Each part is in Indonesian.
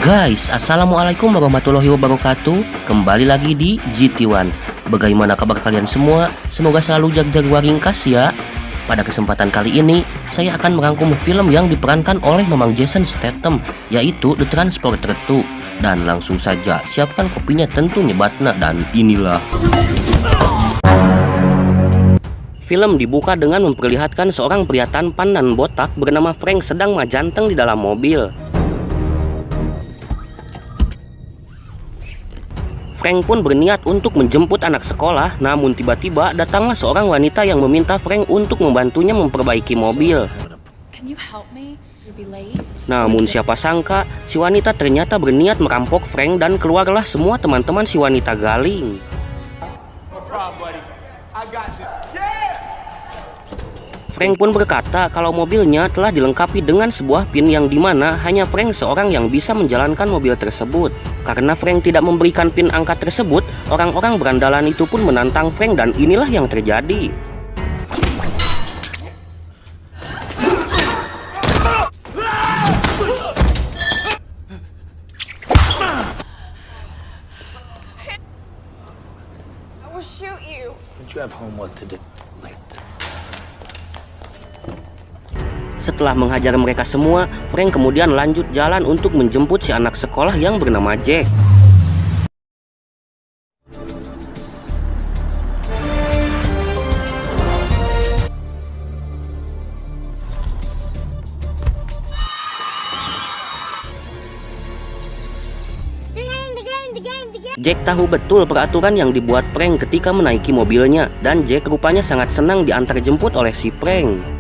Guys, assalamualaikum warahmatullahi wabarakatuh. Kembali lagi di GT1. Bagaimana kabar kalian semua? Semoga selalu jaga ringkas ya. Pada kesempatan kali ini, saya akan merangkum film yang diperankan oleh Mamang Jason Statham, yaitu The Transporter 2. Dan langsung saja, siapkan kopinya tentunya batna, dan inilah. Film dibuka dengan memperlihatkan seorang pria tampan dan botak bernama Frank sedang majanteng di dalam mobil. Frank pun berniat untuk menjemput anak sekolah, namun tiba-tiba datanglah seorang wanita yang meminta Frank untuk membantunya memperbaiki mobil. Namun siapa sangka, si wanita ternyata berniat merampok Frank dan keluarlah semua teman-teman si wanita galing. Frank pun berkata kalau mobilnya telah dilengkapi dengan sebuah pin yang dimana hanya Frank seorang yang bisa menjalankan mobil tersebut. Karena Frank tidak memberikan pin angka tersebut, orang-orang berandalan itu pun menantang Frank dan inilah yang terjadi. I will shoot you. Don't you have homework to do? Setelah menghajar mereka semua, Frank kemudian lanjut jalan untuk menjemput si anak sekolah yang bernama Jack. Jack tahu betul peraturan yang dibuat Frank ketika menaiki mobilnya, dan Jack rupanya sangat senang diantar jemput oleh si Frank.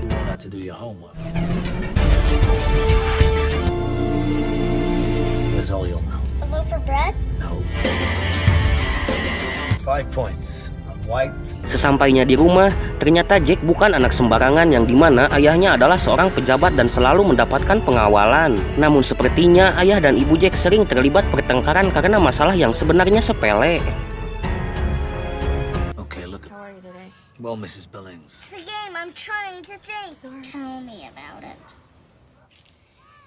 Sesampainya di rumah, ternyata Jack bukan anak sembarangan yang dimana ayahnya adalah seorang pejabat dan selalu mendapatkan pengawalan. Namun sepertinya ayah dan ibu Jack sering terlibat pertengkaran karena masalah yang sebenarnya sepele. How are you today? Well, Mrs. Billings. It's a game. I'm trying to think. Tell me about it.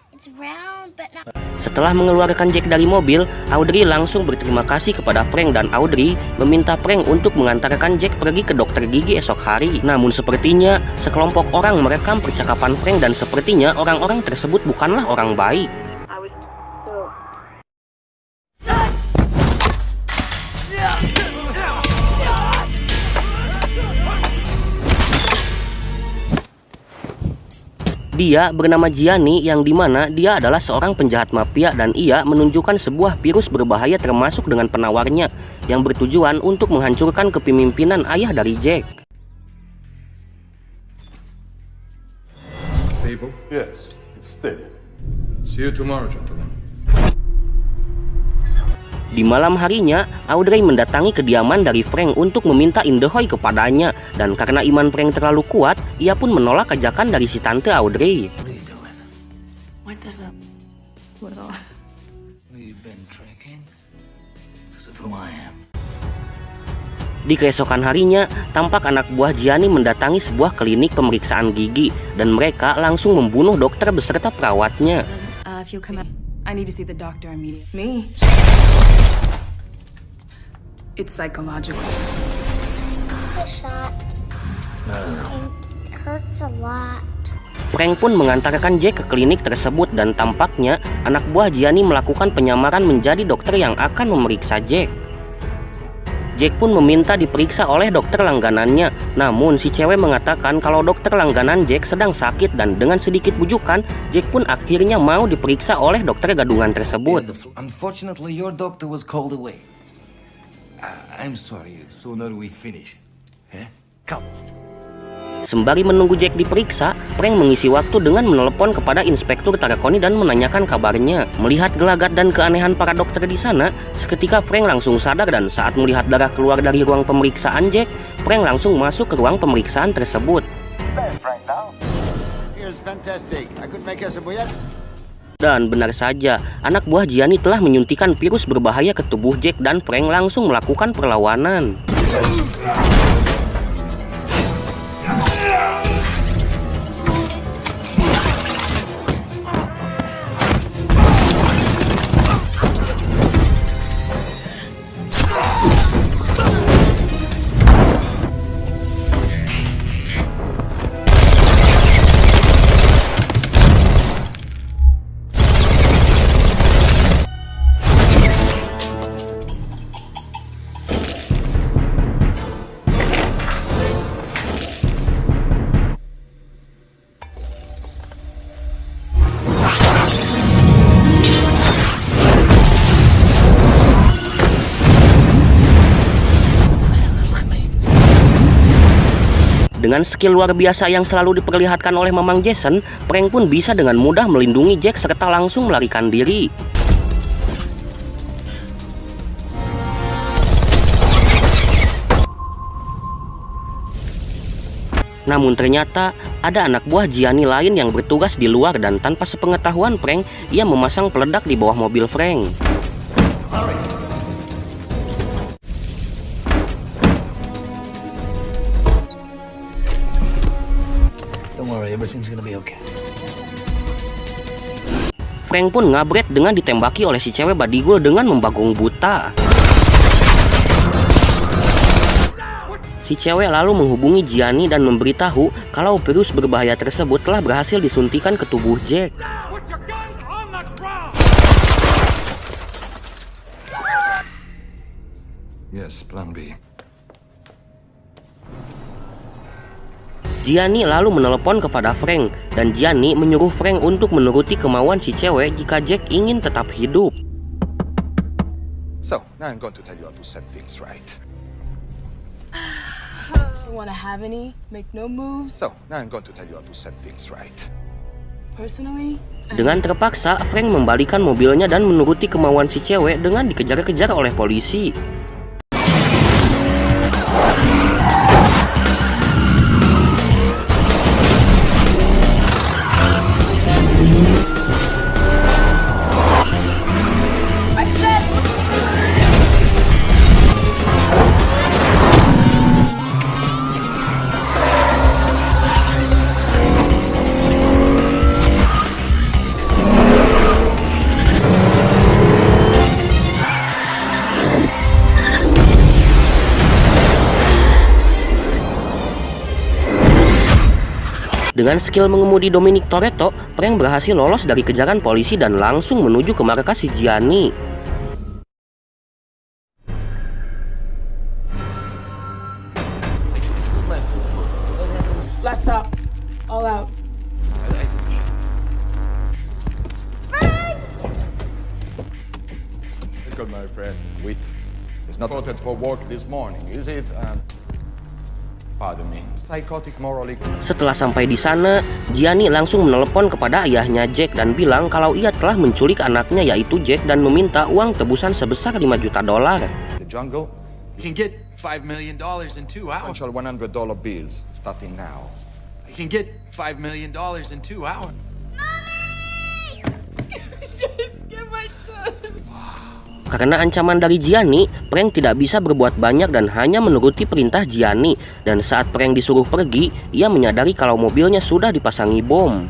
It's round, but not. Setelah mengeluarkan Jack dari mobil, Audrey langsung berterima kasih kepada Frank dan Audrey meminta Frank untuk mengantarkan Jack pergi ke dokter gigi esok hari. Namun sepertinya sekelompok orang merekam percakapan Frank dan sepertinya orang-orang tersebut bukanlah orang baik. Dia bernama Gianni yang dimana dia adalah seorang penjahat mafia dan ia menunjukkan sebuah virus berbahaya termasuk dengan penawarnya yang bertujuan untuk menghancurkan kepemimpinan ayah dari Jack. Stable? Yes, it's stable. See you tomorrow, gentlemen. Di malam harinya, Audrey mendatangi kediaman dari Frank untuk meminta Indahoy kepadanya, dan karena iman Frank terlalu kuat, ia pun menolak ajakan dari si tante Audrey. Di keesokan harinya, tampak anak buah Gianni mendatangi sebuah klinik pemeriksaan gigi, dan mereka langsung membunuh dokter beserta perawatnya. If you'll come out, I need to see the doctor immediately. Me? It's psychological. A shot. It hurts a lot. Frank pun mengantarkan Jack ke klinik tersebut dan tampaknya anak buah Gianni melakukan penyamaran menjadi dokter yang akan memeriksa Jack. Jack pun meminta diperiksa oleh dokter langganannya, namun si cewek mengatakan kalau dokter langganan Jack sedang sakit dan dengan sedikit bujukan, Jack pun akhirnya mau diperiksa oleh dokter gadungan tersebut. Unfortunately, your doctor was called away. I'm sorry, sooner we finish. Come. Sembari menunggu Jack diperiksa, Frank mengisi waktu dengan menelepon kepada Inspektur Tarakoni dan menanyakan kabarnya. Melihat gelagat dan keanehan para dokter di sana, seketika Frank langsung sadar dan saat melihat darah keluar dari ruang pemeriksaan Jack, Frank langsung masuk ke ruang pemeriksaan tersebut. Dan benar saja, anak buah Gianni telah menyuntikkan virus berbahaya ke tubuh Jack dan Frank langsung melakukan perlawanan. Dengan skill luar biasa yang selalu diperlihatkan oleh Mamang Jason, Frank pun bisa dengan mudah melindungi Jack serta langsung melarikan diri. Namun ternyata ada anak buah Gianni lain yang bertugas di luar dan tanpa sepengetahuan Frank, ia memasang peledak di bawah mobil Frank. Don't worry, everything's gonna be okay. Frank pun ngabret dengan ditembaki oleh si cewek Badigul dengan membagung buta. Si cewek lalu menghubungi Gianni dan memberitahu kalau virus berbahaya tersebut telah berhasil disuntikan ke tubuh Jack. Yes, plan B. Gianni lalu menelepon kepada Frank dan Gianni menyuruh Frank untuk menuruti kemauan si cewek jika Jack ingin tetap hidup. So, now I'm going to tell you how to set things right. You wanna have any? Make no moves? So, now I'm going to tell you how to set things right. Personally, Dengan terpaksa, Frank membalikan mobilnya dan menuruti kemauan si cewek dengan dikejar-kejar oleh polisi. Dengan skill mengemudi Dominic Toretto, Frank berhasil lolos dari kejaran polisi dan langsung menuju ke markas si Gianni. last stop. All out. Good, my friend. Wait. It's not voted for work this morning, is it? Pardon me. Psychotic morally. Setelah sampai di sana, Gianni langsung menelepon kepada ayahnya Jack dan bilang kalau ia telah menculik anaknya yaitu Jack dan meminta uang tebusan sebesar $5 juta. The jungle. You can get $5 million in 2 hours. Potential $100 bills starting now. You can get $5 million in 2 hours. Karena ancaman dari Gianni, Frank tidak bisa berbuat banyak dan hanya menuruti perintah Gianni. Dan saat Frank disuruh pergi, ia menyadari kalau mobilnya sudah dipasangi bom.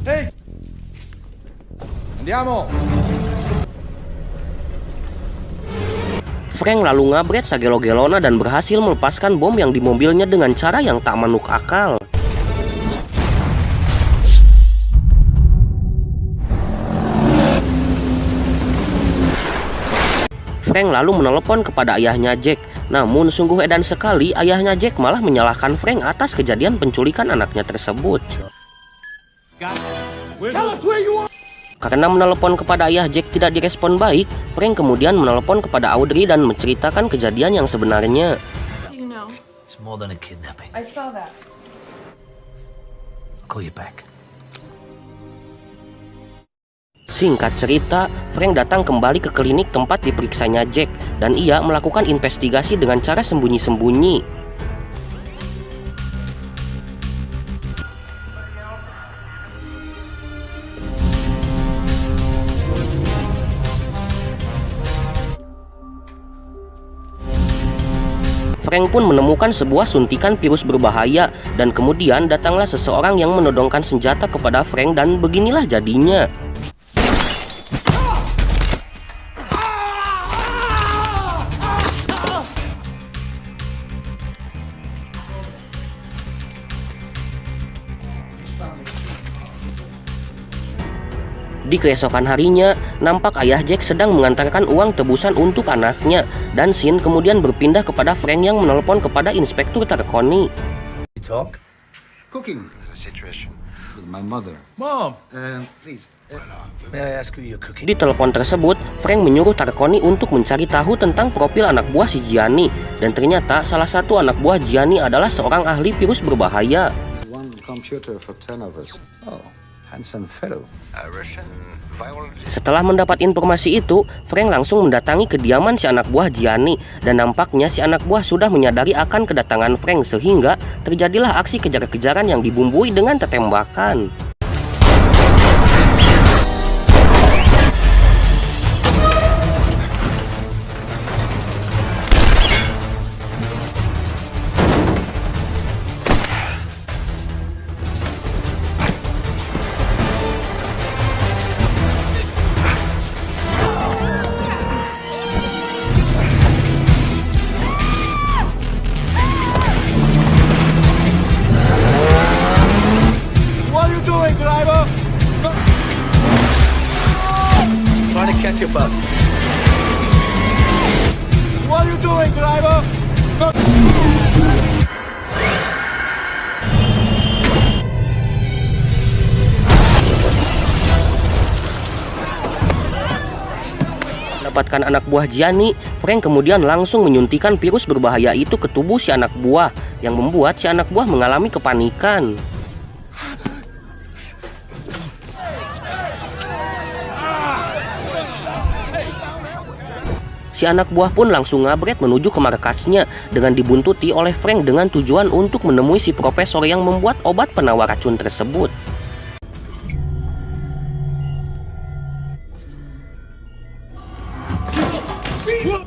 Hey! Andiamo! Frank lalu ngabret sagelo-gelona dan berhasil melepaskan bom yang di mobilnya dengan cara yang tak manuk akal. Frank lalu menelepon kepada ayahnya Jack. Namun sungguh edan sekali, ayahnya Jack malah menyalahkan Frank atas kejadian penculikan anaknya tersebut. Karena menelepon kepada ayah Jack tidak direspon baik, Frank kemudian menelepon kepada Audrey dan menceritakan kejadian yang sebenarnya. You know. It's more than a kidnapping. I saw that. I'll call you back. Singkat cerita, Frank datang kembali ke klinik tempat diperiksanya Jack dan ia melakukan investigasi dengan cara sembunyi-sembunyi. Frank pun menemukan sebuah suntikan virus berbahaya dan kemudian datanglah seseorang yang menodongkan senjata kepada Frank dan beginilah jadinya. Di keesokan harinya, nampak ayah Jack sedang mengantarkan uang tebusan untuk anaknya, dan scene kemudian berpindah kepada Frank yang menelepon kepada Inspektur Tarconi. You talk? Cooking. There's a situation with my mother. Mom! Please, May I ask who you're cooking? Di telepon tersebut, Frank menyuruh Tarconi untuk mencari tahu tentang profil anak buah si Gianni. Dan ternyata salah satu anak buah Gianni adalah seorang ahli virus berbahaya. One computer for 10 of us. Oh, handsome fellow. A Russian violent. Setelah mendapat informasi itu, Frank langsung mendatangi kediaman si anak buah Gianni. Dan nampaknya si anak buah sudah menyadari akan kedatangan Frank, sehingga terjadilah aksi kejar-kejaran yang dibumbui dengan tembakan. Trying to catch a bus. What are you doing, driver? Mendapatkan anak buah Gianni, Frank kemudian langsung menyuntikkan virus berbahaya itu ke tubuh si anak buah, yang membuat si anak buah mengalami kepanikan. Si anak buah pun langsung ngabret menuju ke markasnya dengan dibuntuti oleh Frank dengan tujuan untuk menemui si profesor yang membuat obat penawar racun tersebut.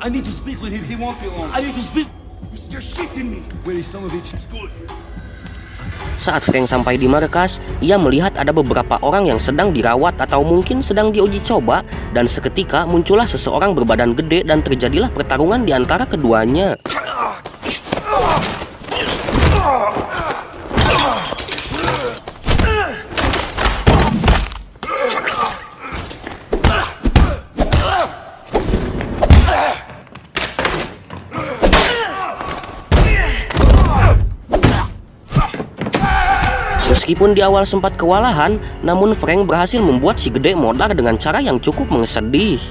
I need to speak with him. He won't be long. I need to speak. You're shitting me. Where is some of it? It's good. Saat Frank sampai di markas, ia melihat ada beberapa orang yang sedang dirawat atau mungkin sedang diuji coba, dan seketika muncullah seseorang berbadan gede dan terjadilah pertarungan di antara keduanya. Meskipun di awal sempat kewalahan, namun Frank berhasil membuat si gede modar dengan cara yang cukup mengesedih.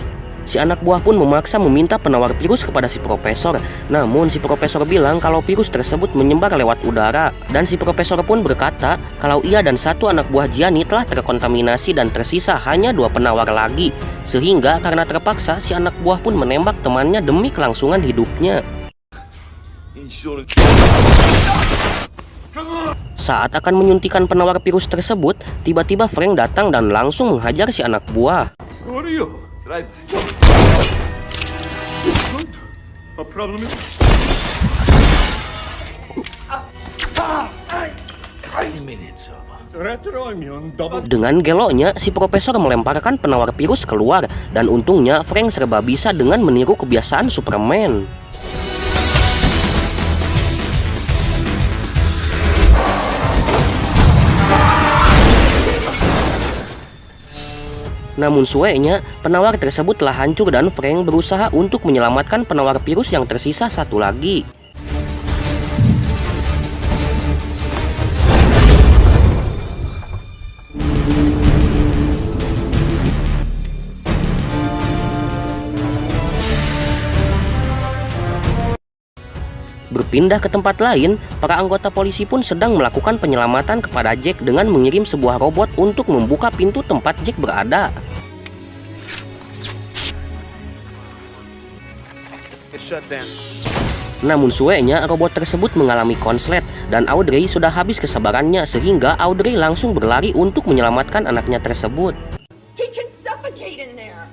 Si anak buah pun memaksa meminta penawar virus kepada si profesor. Namun si profesor bilang kalau virus tersebut menyebar lewat udara. Dan si profesor pun berkata kalau ia dan satu anak buah Gianni telah terkontaminasi dan tersisa hanya 2 penawar lagi. Sehingga karena terpaksa si anak buah pun menembak temannya demi kelangsungan hidupnya. Saat akan menyuntikkan penawar virus tersebut, tiba-tiba Frank datang dan langsung menghajar si anak buah. What are you? Right. Good. A problem is. Dengan geloknya, si profesor melemparkan penawar virus keluar, dan untungnya Frank serba bisa dengan meniru kebiasaan Superman. Namun sueknya, penawar tersebut telah hancur dan Frank berusaha untuk menyelamatkan penawar virus yang tersisa satu lagi. Berpindah ke tempat lain, para anggota polisi pun sedang melakukan penyelamatan kepada Jack dengan mengirim sebuah robot untuk membuka pintu tempat Jack berada. Namun sueknya, robot tersebut mengalami konslet dan Audrey sudah habis kesabarannya sehingga Audrey langsung berlari untuk menyelamatkan anaknya tersebut. He can suffocate in there.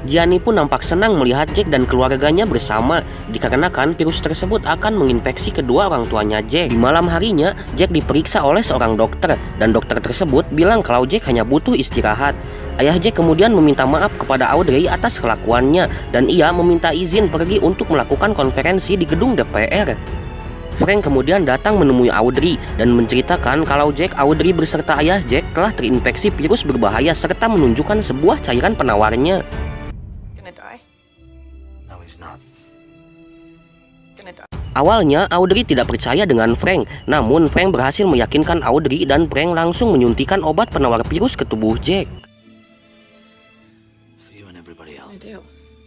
Gianni pun nampak senang melihat Jack dan keluarganya bersama, dikarenakan virus tersebut akan menginfeksi kedua orang tuanya Jack. Di malam harinya, Jack diperiksa oleh seorang dokter, dan dokter tersebut bilang kalau Jack hanya butuh istirahat. Ayah Jack kemudian meminta maaf kepada Audrey atas kelakuannya, dan ia meminta izin pergi untuk melakukan konferensi di gedung DPR. Frank kemudian datang menemui Audrey dan menceritakan kalau Jack, Audrey beserta ayah Jack telah terinfeksi virus berbahaya serta menunjukkan sebuah cairan penawarnya. No, he's not. Awalnya Audrey tidak percaya dengan Frank, namun Frank berhasil meyakinkan Audrey dan Frank langsung menyuntikkan obat penawar virus ke tubuh Jack. For you and everybody else.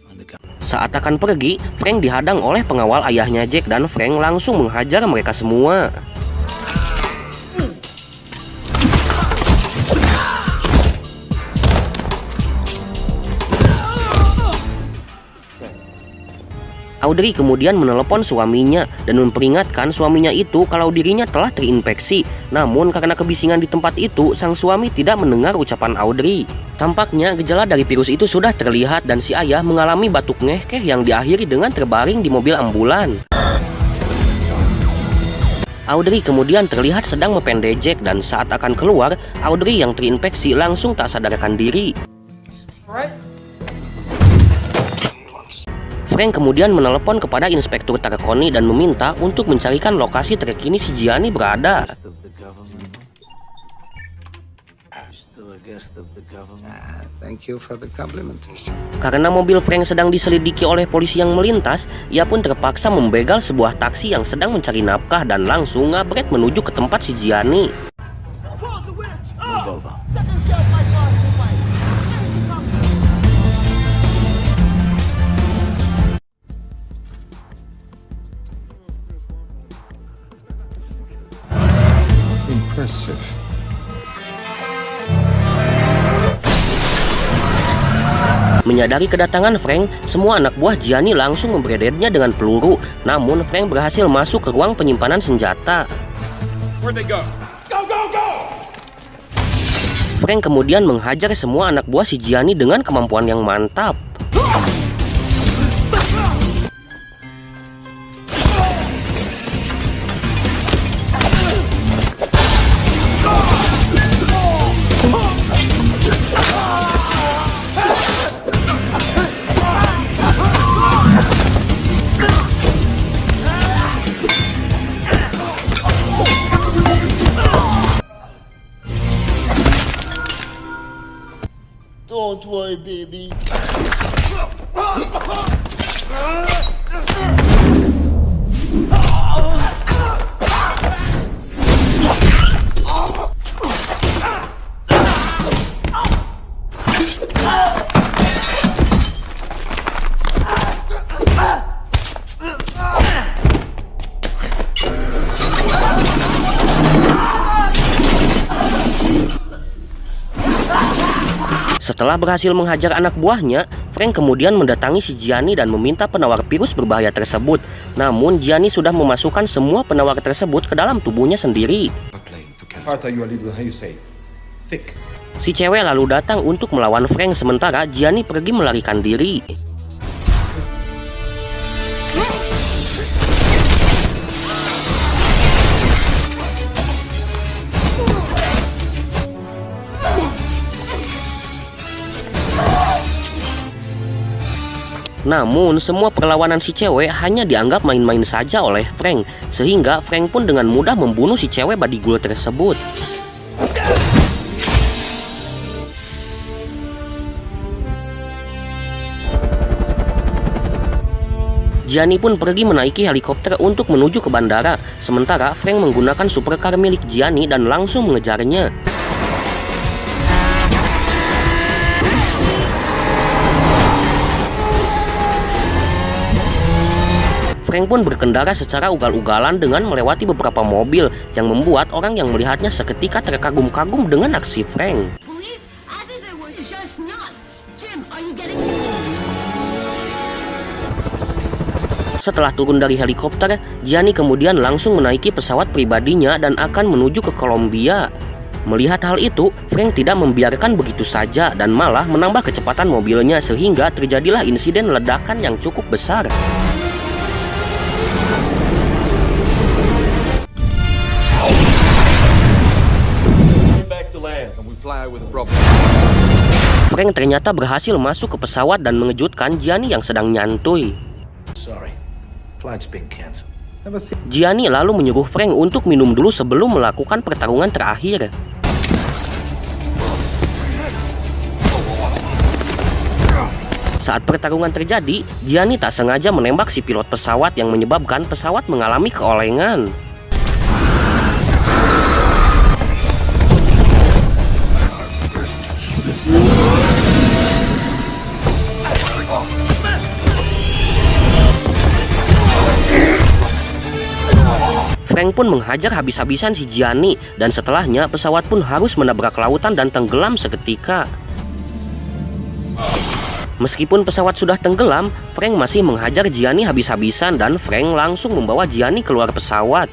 On the gun. Saat akan pergi, Frank dihadang oleh pengawal ayahnya Jack dan Frank langsung menghajar mereka semua. Audrey kemudian menelepon suaminya dan memperingatkan suaminya itu kalau dirinya telah terinfeksi. Namun karena kebisingan di tempat itu, sang suami tidak mendengar ucapan Audrey. Tampaknya gejala dari virus itu sudah terlihat dan si ayah mengalami batuk ngekeh yang diakhiri dengan terbaring di mobil ambulan. Audrey kemudian terlihat sedang mepende Jack dan saat akan keluar, Audrey yang terinfeksi langsung tak sadarkan diri. Frank kemudian menelepon kepada Inspektur Tarconi dan meminta untuk mencarikan lokasi terkini si Gianni berada. Thank you for the compliment. Karena mobil Frank sedang diselidiki oleh polisi yang melintas, ia pun terpaksa membegal sebuah taksi yang sedang mencari nafkah dan langsung ngabret menuju ke tempat si Gianni. Move over. Impressive. Menyadari kedatangan Frank, semua anak buah Gianni langsung memberedetnya dengan peluru. Namun Frank berhasil masuk ke ruang penyimpanan senjata. Frank kemudian menghajar semua anak buah si Gianni dengan kemampuan yang mantap. Don't worry, baby. Setelah berhasil menghajar anak buahnya, Frank kemudian mendatangi si Gianni dan meminta penawar virus berbahaya tersebut. Namun Gianni sudah memasukkan semua penawar tersebut ke dalam tubuhnya sendiri. Si cewek lalu datang untuk melawan Frank sementara Gianni pergi melarikan diri. Namun semua perlawanan si cewek hanya dianggap main-main saja oleh Frank, sehingga Frank pun dengan mudah membunuh si cewek badigul tersebut. Gianni pun pergi menaiki helikopter untuk menuju ke bandara, sementara Frank menggunakan supercar milik Gianni dan langsung mengejarnya. Frank pun berkendara secara ugal-ugalan dengan melewati beberapa mobil yang membuat orang yang melihatnya seketika terkagum-kagum dengan aksi Frank. Setelah turun dari helikopter, Gianni kemudian langsung menaiki pesawat pribadinya dan akan menuju ke Kolombia. Melihat hal itu, Frank tidak membiarkan begitu saja dan malah menambah kecepatan mobilnya sehingga terjadilah insiden ledakan yang cukup besar. Frank ternyata berhasil masuk ke pesawat dan mengejutkan Gianni yang sedang nyantuy. Sorry. Flight's been canceled. Gianni lalu menyuruh Frank untuk minum dulu sebelum melakukan pertarungan terakhir. Saat pertarungan terjadi, Gianni tak sengaja menembak si pilot pesawat yang menyebabkan pesawat mengalami keolengan. Frank pun menghajar habis-habisan si Gianni dan setelahnya pesawat pun harus menabrak lautan dan tenggelam seketika. Meskipun pesawat sudah tenggelam, Frank masih menghajar Gianni habis-habisan dan Frank langsung membawa Gianni keluar pesawat.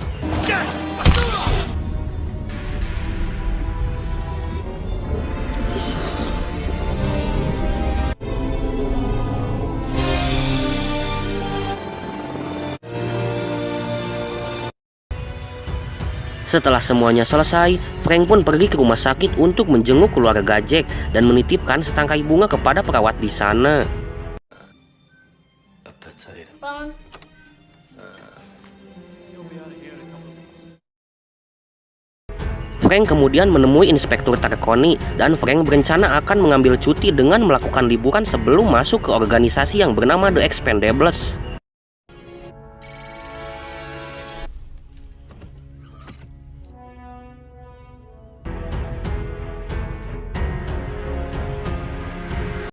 Setelah semuanya selesai, Frank pun pergi ke rumah sakit untuk menjenguk keluarga Jack dan menitipkan setangkai bunga kepada perawat di sana. Frank kemudian menemui Inspektur Tarconi dan Frank berencana akan mengambil cuti dengan melakukan liburan sebelum masuk ke organisasi yang bernama The Expendables.